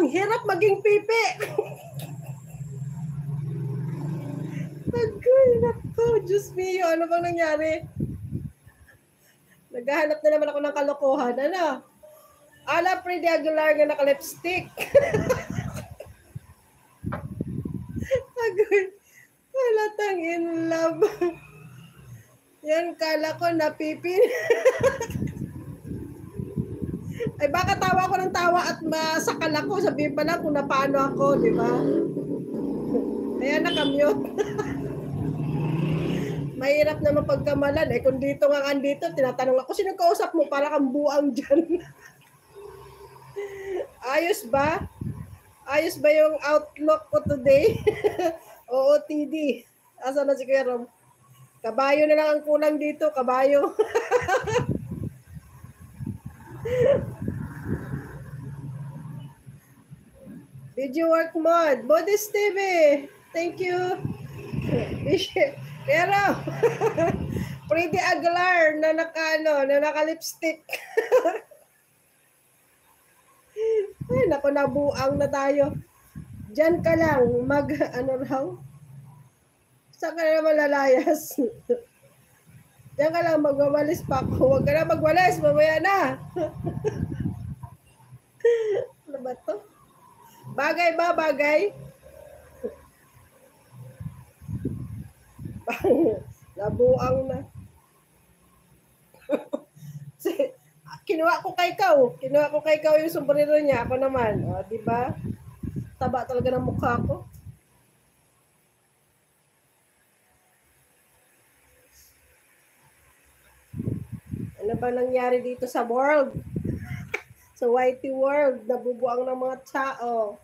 Ang hirap maging pipi. Agoy, naku, Diyos mio, ano bang nangyari? Naghahanap na naman ako ng kalokohan. Ano? Ala, Pretty Aguilar nga naka-lipstick. Agoy, halatang in love. Yan, kala ko napipin. Ay, baka tawa ko ng tawa at masakal ako. Sabihin pa lang kung napaano ako, di ba? Ayan, nakamute. Mahirap na mapagkamalan. Eh, kung dito nga andito, tinatanong ako, sino kausap mo? Para kang buang dyan. Ayos ba? Ayos ba yung outlook ko today? OOTD. Asa na si Kuya Rom? Kabayo na lang ang kulang dito. Kabayo. Video work mode. Bodis TV. Thank you. Pero, Pretty Aguilar na naka-lipstick. Ay, naku, nabuang na tayo. Diyan ka lang, ano raw? Saan ka na malalayas? Diyan ka lang, magwawalis pa ako. Huwag ka na magwalis, mamaya na. Ano ba to? Bagay ba, bagay? Nabuang na. Kinuha ko kay Kau yung sombrero niya. Ako naman. O, di ba? Taba talaga ng mukha ko. Ano ba nangyari dito sa world? Sa whitey world, nabubuang ng mga tao.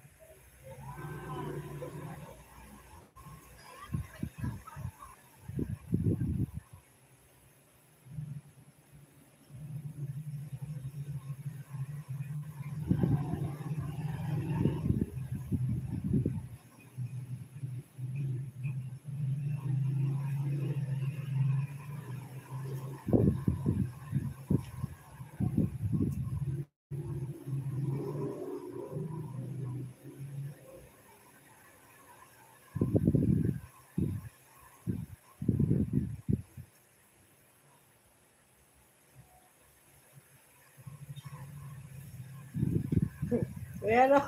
Pero,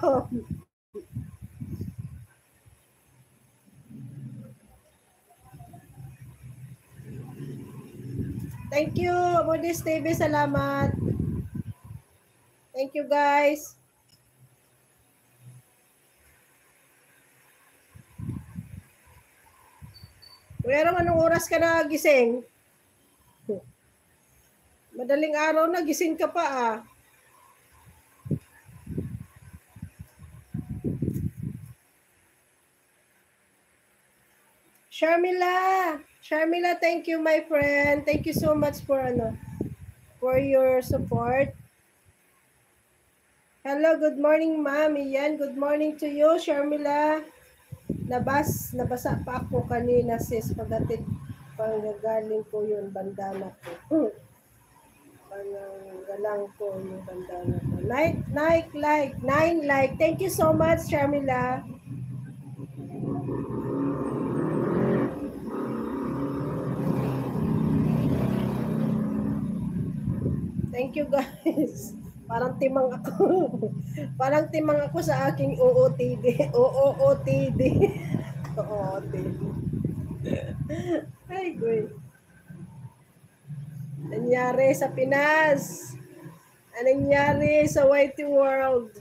thank you, Modest TV. Salamat. Thank you, guys. Pero anong oras ka na gising? Madaling araw na, gising ka pa ah. Sharmila, thank you, my friend. Thank you so much for your support. Hello, good morning, ma'am. Iyan, good morning to you, Sharmila. Nabasa pa ako kanina, sis. Pagdating panggagaling ko yung bandana ko. Panggalang ko yung bandana ko. Nine like. Thank you so much, Sharmila. Thank you, guys. Parang timang ako sa aking OOTD. OOTD. Ay, great. Nangyari sa Pinas. Anong nangyari sa whitey world?